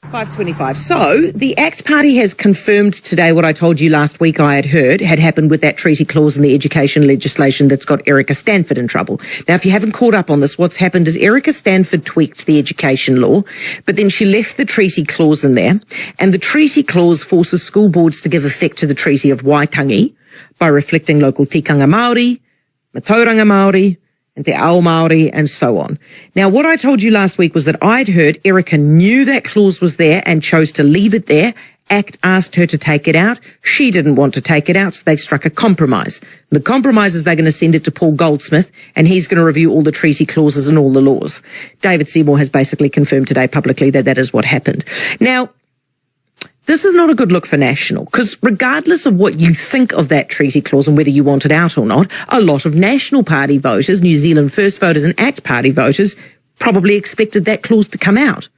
5:25. So the ACT Party has confirmed today what I told you last week I had heard had happened with that treaty clause in the education legislation that's got Erica Stanford in trouble. Now, if you haven't caught up on this, what's happened is Erica Stanford tweaked the education law, but then she left the treaty clause in there, and the treaty clause forces school boards to give effect to the Treaty of Waitangi by reflecting local tikanga Maori, Matauranga Maori, and te ao Maori, and so on. Now, what I told you last week was that I'd heard Erica knew that clause was there and chose to leave it there. ACT asked her to take it out. She didn't want to take it out, so they've struck a compromise. The compromise is they're going to send it to Paul Goldsmith, and he's going to review all the treaty clauses and all the laws. David Seymour has basically confirmed today publicly that that is what happened. Now, this is not a good look for National, because regardless of what you think of that treaty clause and whether you want it out or not, a lot of National Party voters, New Zealand First voters and ACT Party voters probably expected that clause to come out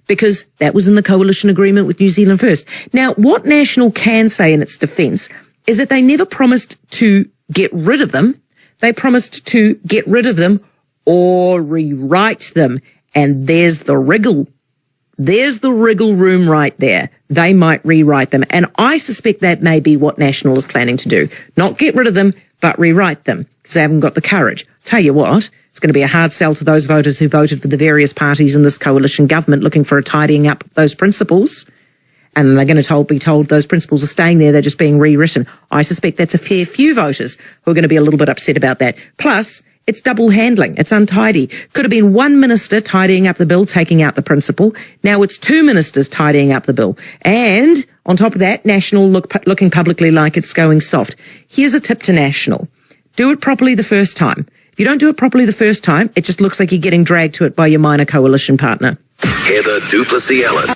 because that was in the coalition agreement with New Zealand First. Now, what National can say in its defence is that they never promised to get rid of them. They promised to get rid of them or rewrite them. And there's the wriggle. There's the wriggle room right there. They might rewrite them. And I suspect that may be what National is planning to do. Not get rid of them, but rewrite them, because they haven't got the courage. Tell you what, it's going to be a hard sell to those voters who voted for the various parties in this coalition government looking for a tidying up of those principles. And they're going to be told those principles are staying there, they're just being rewritten. I suspect that's a fair few voters who are going to be a little bit upset about that. Plus, it's double handling. It's untidy. Could have been one minister tidying up the bill, taking out the principle. Now it's two ministers tidying up the bill. And on top of that, National looking publicly like it's going soft. Here's a tip to National. Do it properly the first time. If you don't do it properly the first time, it just looks like you're getting dragged to it by your minor coalition partner. Heather Plessis-Allan.